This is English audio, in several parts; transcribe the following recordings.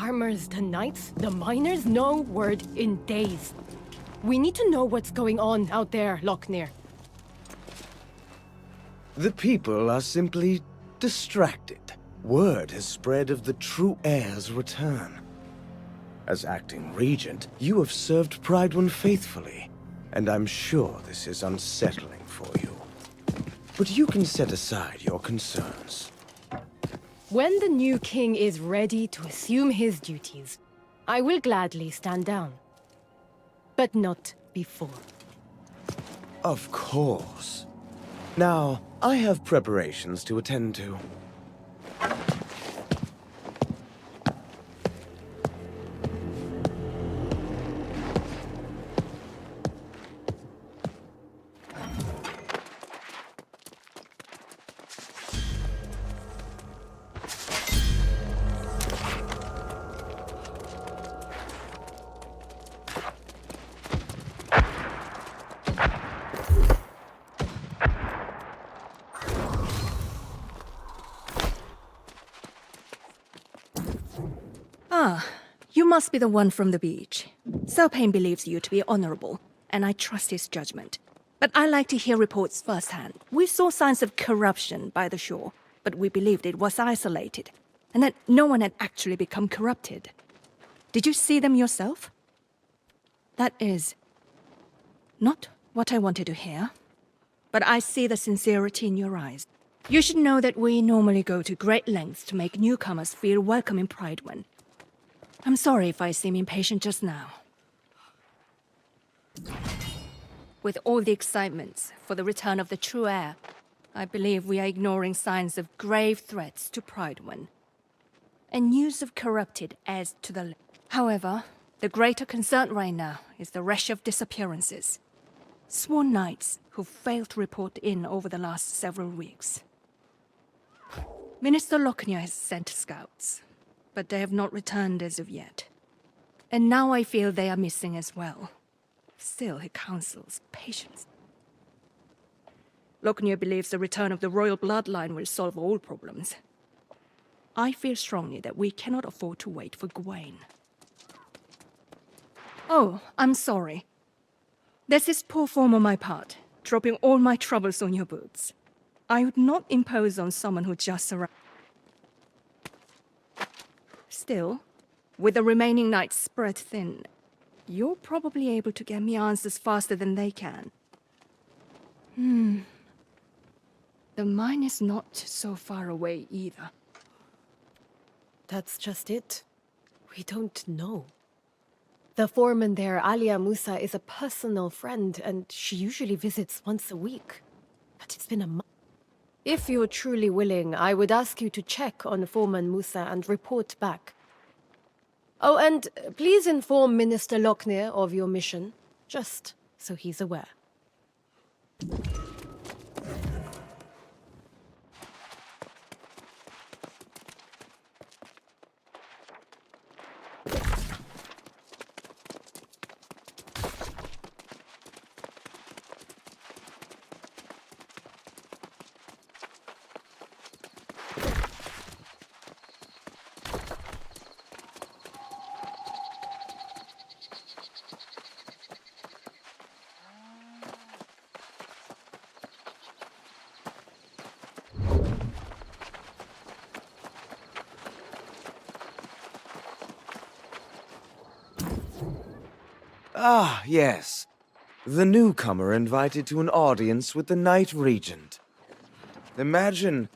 farmers to knights, the miners, no word in days. We need to know what's going on out there, Lochner. The people are simply distracted. Word has spread of the true heir's return. As acting regent, you have served Prydwen faithfully, and I'm sure this is unsettling for you. But you can set aside your concerns. When the new king is ready to assume his duties, I will gladly stand down. But not before. Of course. Now, I have preparations to attend to. You must be the one from the beach. Selpain believes you to be honorable, and I trust his judgment. But I like to hear reports firsthand. We saw signs of corruption by the shore, but we believed it was isolated, and that no one had actually become corrupted. Did you see them yourself? That is not what I wanted to hear, but I see the sincerity in your eyes. You should know that we normally go to great lengths to make newcomers feel welcome in Prydwen. I'm sorry if I seem impatient just now. With all the excitements for the return of the true heir, I believe we are ignoring signs of grave threats to Prydwen. And news of corrupted adds to the list. However, the greater concern right now is the rush of disappearances. Sworn knights who failed to report in over the last several weeks. Minister Lochner has sent scouts, but they have not returned as of yet. And now I feel they are missing as well. Still, he counsels patience. Lochner believes the return of the royal bloodline will solve all problems. I feel strongly that we cannot afford to wait for Gawain. Oh, I'm sorry. This is poor form on my part, dropping all my troubles on your boots. I would not impose on someone who just arrived. Still, with the remaining knights spread thin, you're probably able to get me answers faster than they can. The mine is not so far away either. That's just it. We don't know. The foreman there, Alia Musa, is a personal friend, and she usually visits once a week. But it's been a month. If you're truly willing, I would ask you to check on Foreman Musa and report back. Oh, and please inform Minister Lochner of your mission, just so he's aware. Ah, yes. The newcomer invited to an audience with the Knight Regent. Imagine,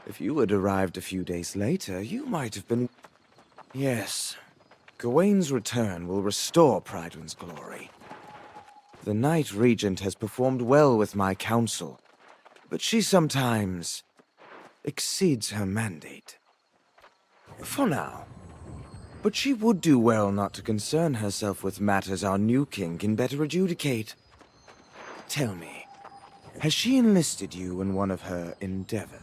if you had arrived a few days later, you might have been... Yes. Gawain's return will restore Prydwen's glory. The Knight Regent has performed well with my counsel, but she sometimes exceeds her mandate. For now. But she would do well not to concern herself with matters our new king can better adjudicate. Tell me, has she enlisted you in one of her endeavors?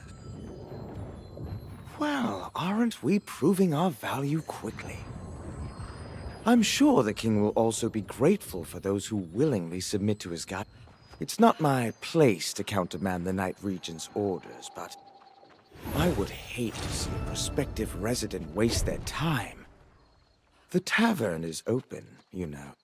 Well, aren't we proving our value quickly? I'm sure the king will also be grateful for those who willingly submit to his guidance. It's not my place to countermand the Knight Regent's orders, but I would hate to see a prospective resident waste their time The tavern is open, you know.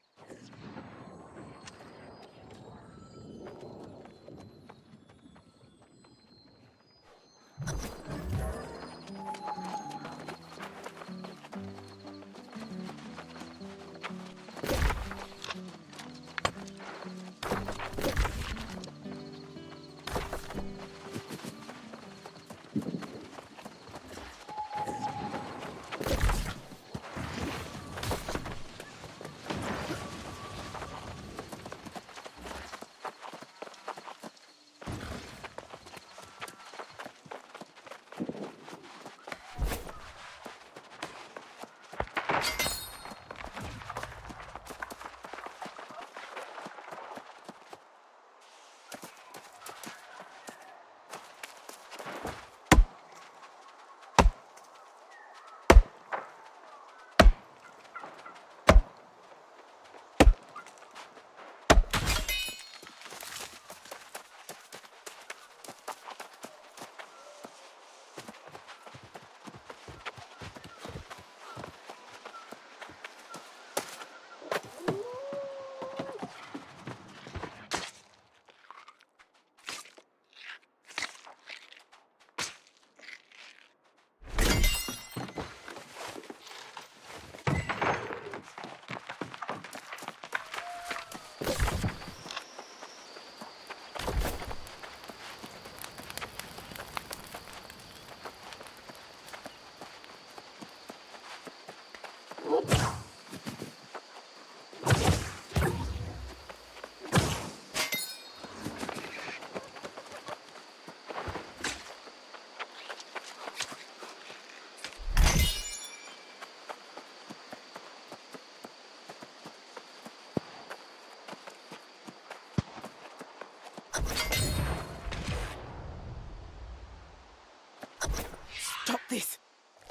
Stop this!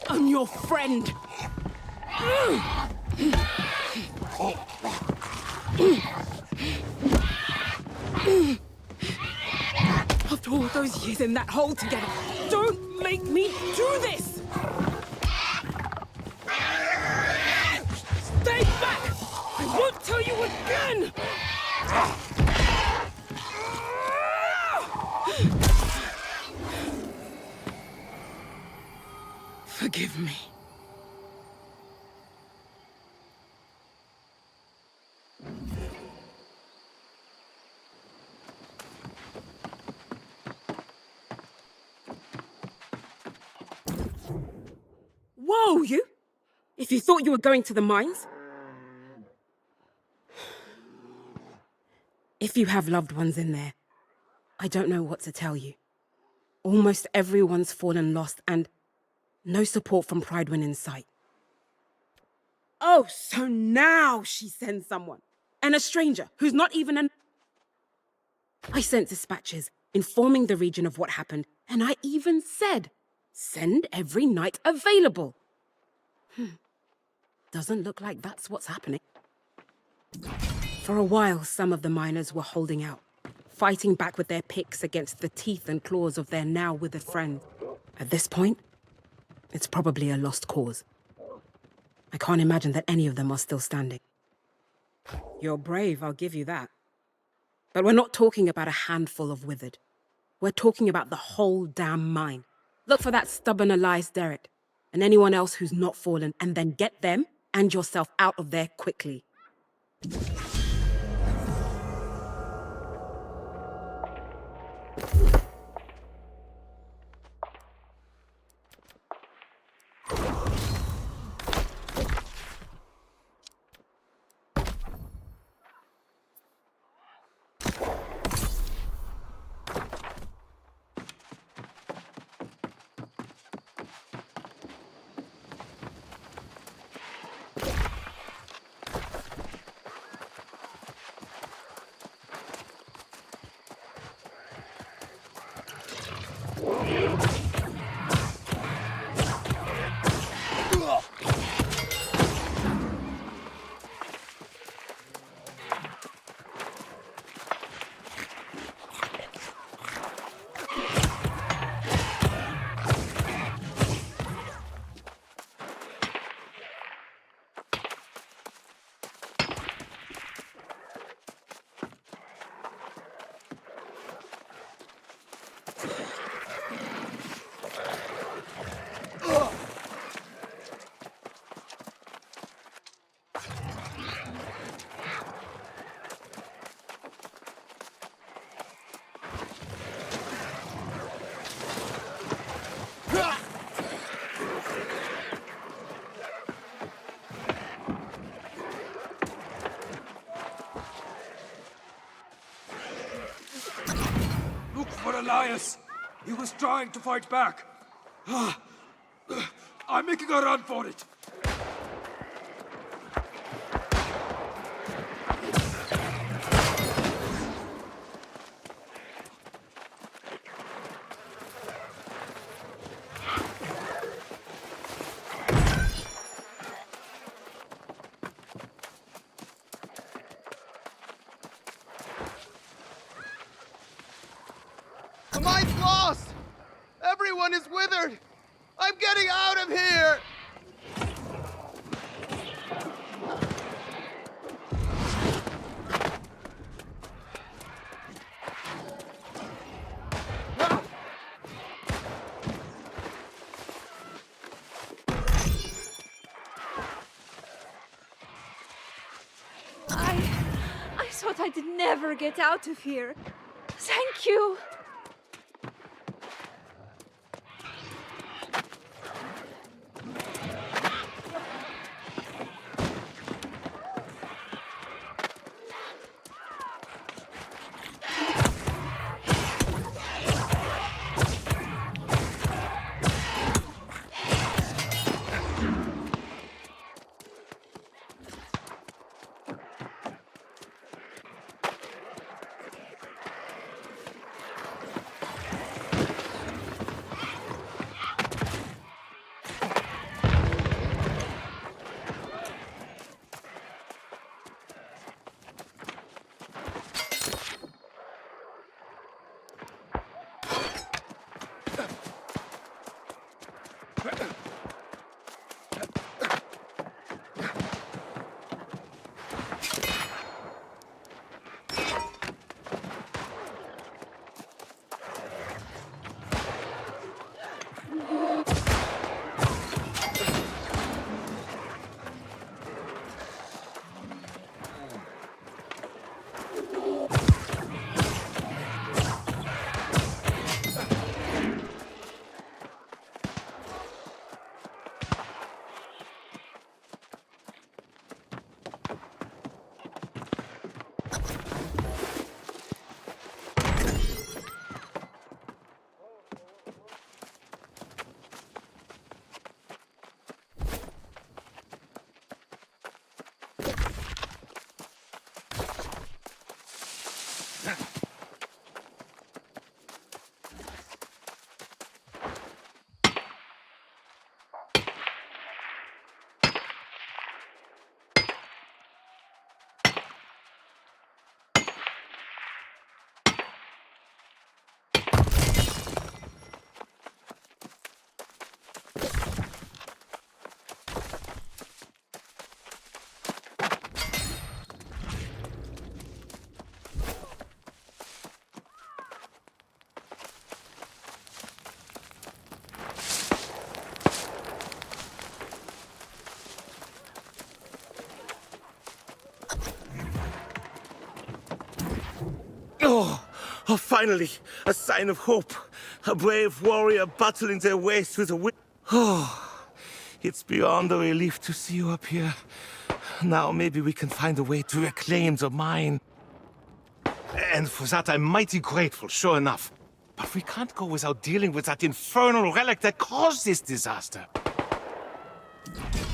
I'm your friend! After all those years in that hole together, don't make me do this! Stay back! I won't tell you again! Forgive me. Whoa, you! If you thought you were going to the mines? If you have loved ones in there, I don't know what to tell you. Almost everyone's fallen lost and no support from Prydwen in sight. Oh, so now she sends someone. And a stranger who's not even an... I sent dispatches informing the region of what happened, and I even said, send every knight available. Doesn't look like that's what's happening. For a while, some of the miners were holding out, fighting back with their picks against the teeth and claws of their now withered friends. At this point, it's probably a lost cause. I can't imagine that any of them are still standing. You're brave, I'll give you that. But we're not talking about a handful of withered. We're talking about the whole damn mine. Look for that stubborn Elias Derrick, and anyone else who's not fallen, and then get them and yourself out of there quickly. He was trying to fight back. I'm making a run for it. The mine's lost! Everyone is withered! I'm getting out of here! I thought I'd never get out of here. Thank you. Oh, finally, a sign of hope. A brave warrior battling their way through the wind. Oh, it's beyond a relief to see you up here. Now maybe we can find a way to reclaim the mine. And for that I'm mighty grateful, sure enough. But we can't go without dealing with that infernal relic that caused this disaster.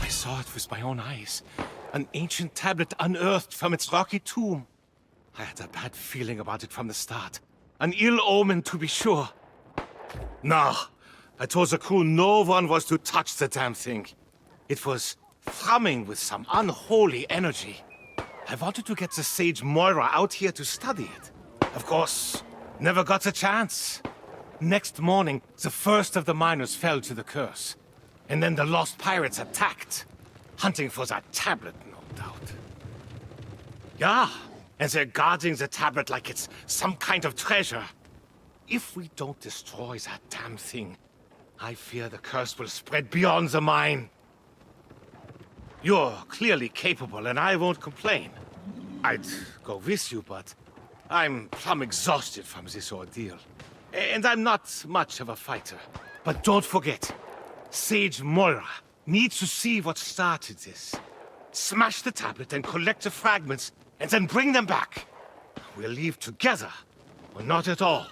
I saw it with my own eyes. An ancient tablet unearthed from its rocky tomb. I had a bad feeling about it from the start. An ill omen, to be sure. No, I told the crew no one was to touch the damn thing. It was thrumming with some unholy energy. I wanted to get the sage Moira out here to study it. Of course, never got the chance. Next morning, the first of the miners fell to the curse. And then the lost pirates attacked, hunting for that tablet, no doubt. Yeah. And they're guarding the tablet like it's some kind of treasure. If we don't destroy that damn thing, I fear the curse will spread beyond the mine. You're clearly capable, and I won't complain. I'd go with you, but I'm plumb exhausted from this ordeal. And I'm not much of a fighter. But don't forget, Sage Moira needs to see what started this. Smash the tablet and collect the fragments, and then bring them back. We'll leave together, or not at all.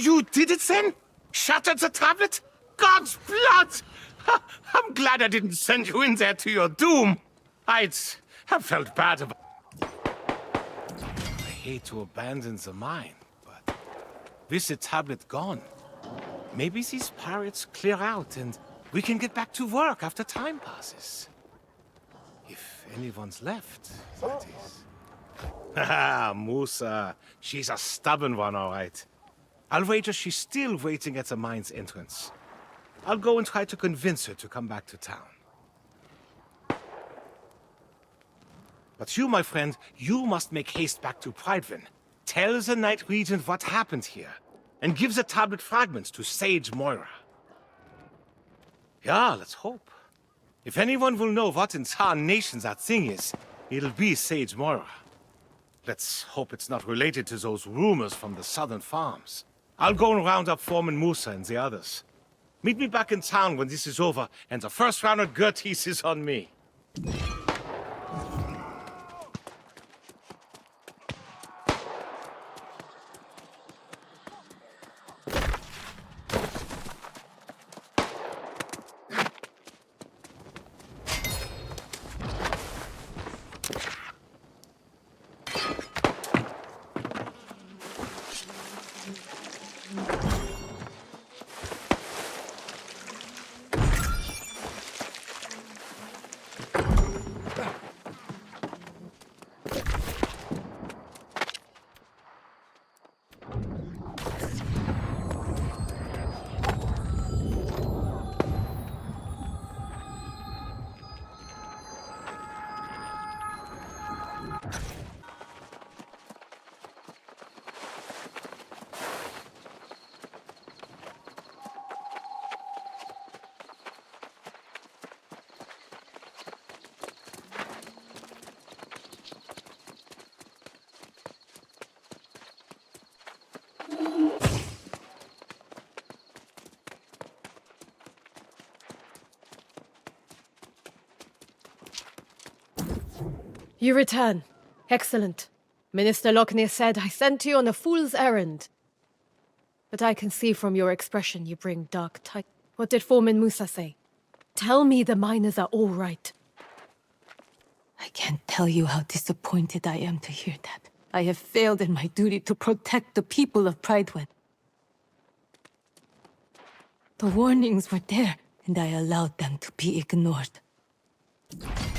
You did it then? Shattered the tablet? God's blood! I'm glad I didn't send you in there to your doom. I'd have felt bad about... I hate to abandon the mine, but with the tablet gone, maybe these pirates clear out and we can get back to work after time passes. If anyone's left, that is. Haha, Musa. She's a stubborn one, all right. I'll wager she's still waiting at the mine's entrance. I'll go and try to convince her to come back to town. But you, my friend, you must make haste back to Prydwen. Tell the Night Regent what happened here, and give the tablet fragments to Sage Moira. Yeah, let's hope. If anyone will know what in tarnation that thing is, it'll be Sage Moira. Let's hope it's not related to those rumors from the southern farms. I'll go and round up Foreman Musa and the others. Meet me back in town when this is over, and the first round of Gerties is on me. You return. Excellent. Minister Lockney said I sent you on a fool's errand. But I can see from your expression you bring dark tidings. What did Foreman Musa say? Tell me the miners are all right. I can't tell you how disappointed I am to hear that. I have failed in my duty to protect the people of Prydwen. The warnings were there, and I allowed them to be ignored.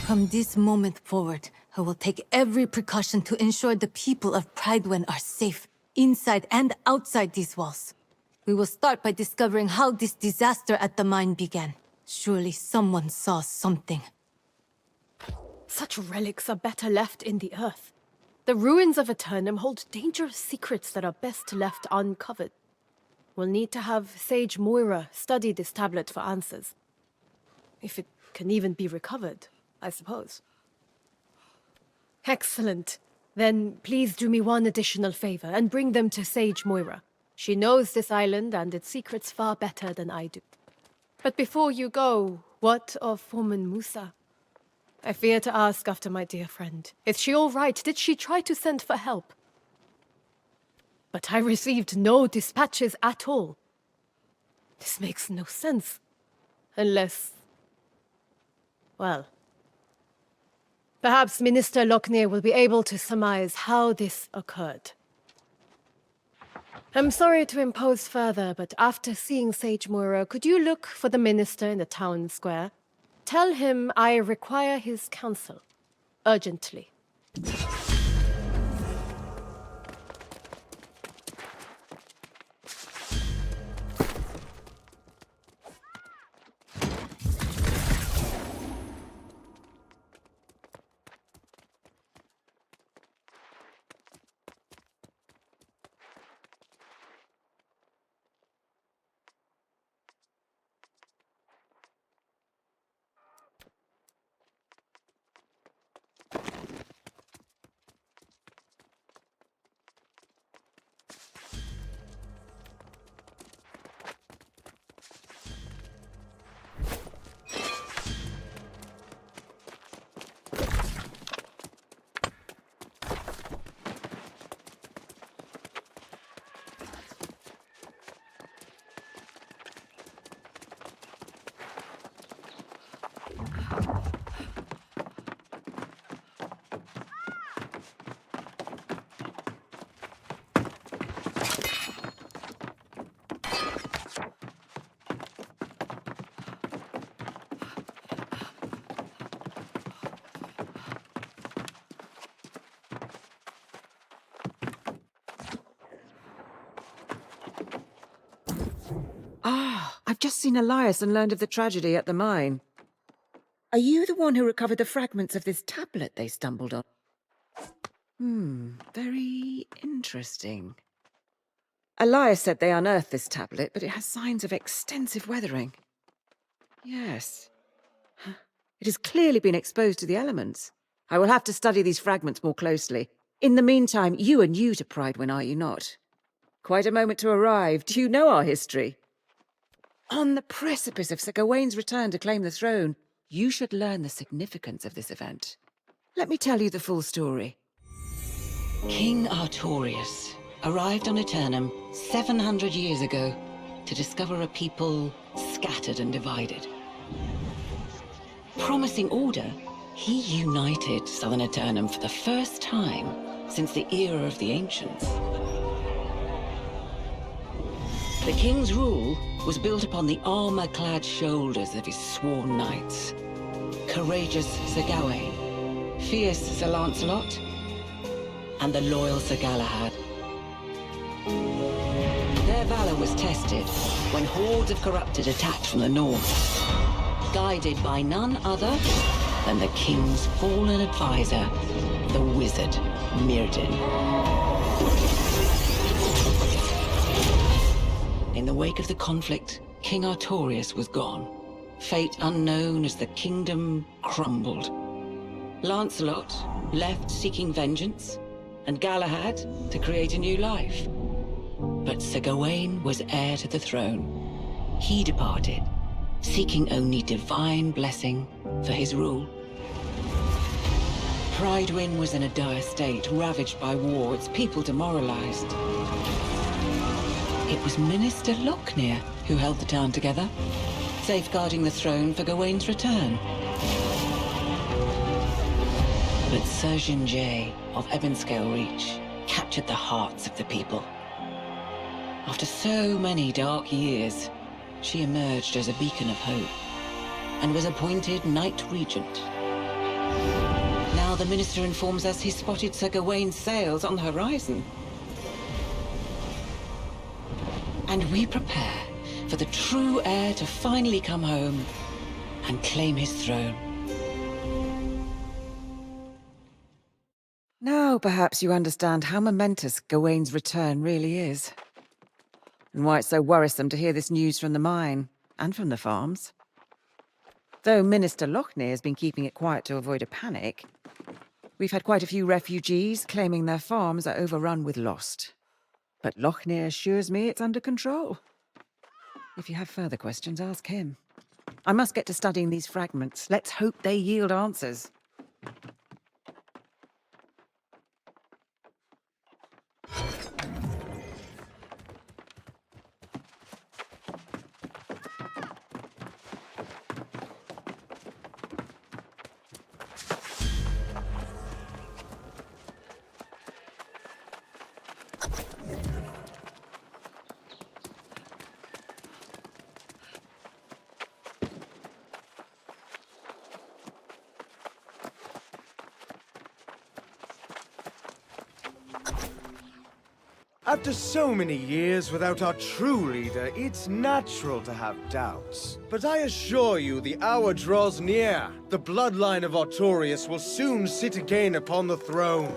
From this moment forward, I will take every precaution to ensure the people of Prydwen are safe, inside and outside these walls. We will start by discovering how this disaster at the mine began. Surely someone saw something. Such relics are better left in the earth. The ruins of Aeternum hold dangerous secrets that are best left uncovered. We'll need to have Sage Moira study this tablet for answers. If it can even be recovered, I suppose. Excellent. Then please do me one additional favor and bring them to Sage Moira. She knows this island and its secrets far better than I do. But before you go, what of Foreman Musa? I fear to ask after my dear friend. Is she all right? Did she try to send for help? But I received no dispatches at all. This makes no sense. Unless... well... perhaps Minister Lockney will be able to surmise how this occurred. I'm sorry to impose further, but after seeing Sage Moira, could you look for the minister in the town square? Tell him I require his counsel. Urgently. Ah, I've just seen Elias and learned of the tragedy at the mine. Are you the one who recovered the fragments of this tablet they stumbled on? Very interesting. Elias said they unearthed this tablet, but it has signs of extensive weathering. Yes. It has clearly been exposed to the elements. I will have to study these fragments more closely. In the meantime, you are new to Prydwen, are you not? Quite a moment to arrive. Do you know our history? On the precipice of Sir Gawain's return to claim the throne, you should learn the significance of this event. Let me tell you the full story. King Artorius arrived on Aeternum 700 years ago to discover a people scattered and divided. Promising order, he united southern Aeternum for the first time since the era of the Ancients. The king's rule was built upon the armor-clad shoulders of his sworn knights. Courageous Sir Gawain, fierce Sir Lancelot, and the loyal Sir Galahad. Their valor was tested when hordes of corrupted attacked from the north, guided by none other than the king's fallen advisor, the wizard Myrddin. In the wake of the conflict, King Artorius was gone. Fate unknown as the kingdom crumbled. Lancelot left seeking vengeance, and Galahad to create a new life. But Sir Gawain was heir to the throne. He departed, seeking only divine blessing for his rule. Prydwen was in a dire state, ravaged by war, its people demoralized. It was Minister Lochner who held the town together, safeguarding the throne for Gawain's return. But Sir Jinjay of Ebonscale Reach captured the hearts of the people. After so many dark years, she emerged as a beacon of hope and was appointed Knight Regent. Now the minister informs us he spotted Sir Gawain's sails on the horizon. And we prepare for the true heir to finally come home and claim his throne. Now perhaps you understand how momentous Gawain's return really is. And why it's so worrisome to hear this news from the mine, and from the farms. Though Minister Lochner has been keeping it quiet to avoid a panic, we've had quite a few refugees claiming their farms are overrun with lost. But Lochner assures me it's under control. If you have further questions, ask him. I must get to studying these fragments. Let's hope they yield answers. After so many years without our true leader, it's natural to have doubts. But I assure you, the hour draws near. The bloodline of Artorius will soon sit again upon the throne.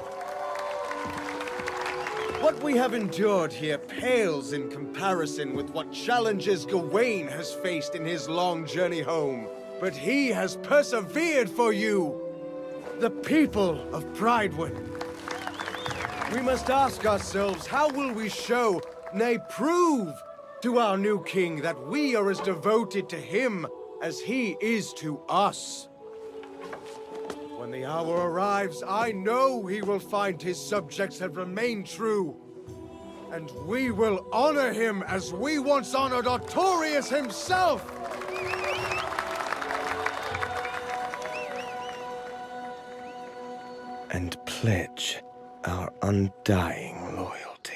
What we have endured here pales in comparison with what challenges Gawain has faced in his long journey home. But he has persevered for you, the people of Prydwen. We must ask ourselves, how will we show, nay prove, to our new king that we are as devoted to him as he is to us? When the hour arrives, I know he will find his subjects have remained true. And we will honor him as we once honored Artorius himself! And pledge our undying loyalty.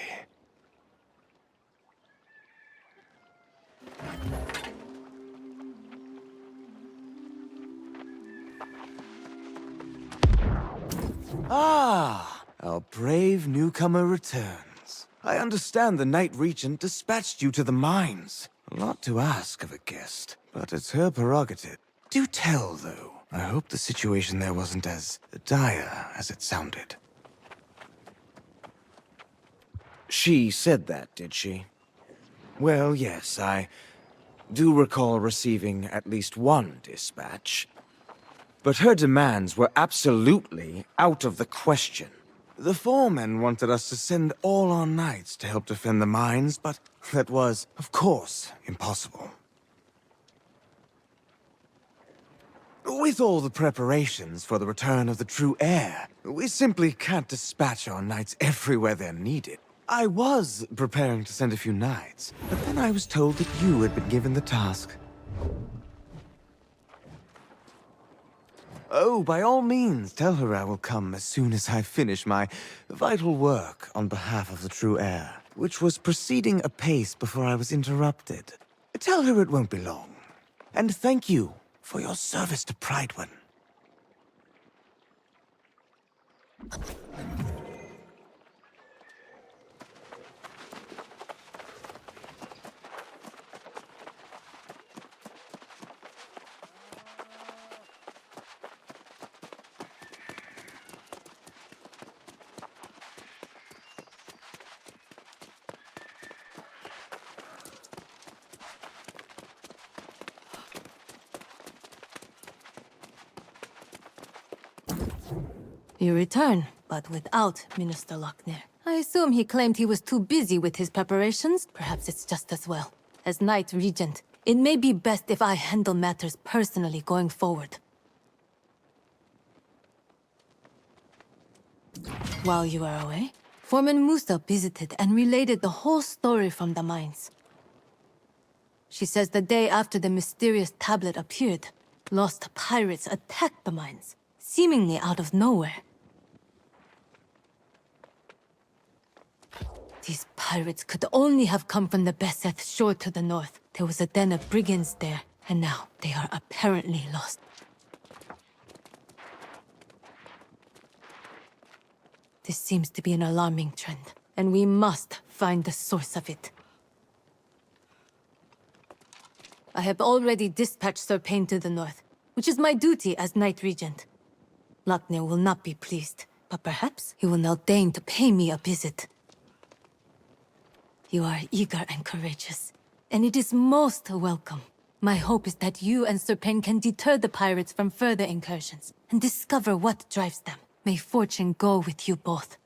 Ah, our brave newcomer returns. I understand the Knight Regent dispatched you to the mines. A lot to ask of a guest, but it's her prerogative. Do tell, though. I hope the situation there wasn't as dire as it sounded. She said that, did she? Well, yes, I do recall receiving at least one dispatch. But her demands were absolutely out of the question. The foreman wanted us to send all our knights to help defend the mines, but that was, of course, impossible. With all the preparations for the return of the true heir, we simply can't dispatch our knights everywhere they're needed. I was preparing to send a few knights, but then I was told that you had been given the task. Oh, by all means, tell her I will come as soon as I finish my vital work on behalf of the true heir, which was proceeding apace before I was interrupted. Tell her it won't be long. And thank you for your service to Prydwen. You return, but without Minister Lochner. I assume he claimed he was too busy with his preparations. Perhaps it's just as well. As Knight Regent, it may be best if I handle matters personally going forward. While you are away, Foreman Musa visited and related the whole story from the mines. She says the day after the mysterious tablet appeared, lost pirates attacked the mines, seemingly out of nowhere. These pirates could only have come from the Beseth shore to the north. There was a den of brigands there, and now they are apparently lost. This seems to be an alarming trend, and we must find the source of it. I have already dispatched Sir Payne to the north, which is my duty as Knight Regent. Lochner will not be pleased, but perhaps he will now deign to pay me a visit. You are eager and courageous, and it is most welcome. My hope is that you and Sir Payne can deter the pirates from further incursions, and discover what drives them. May fortune go with you both.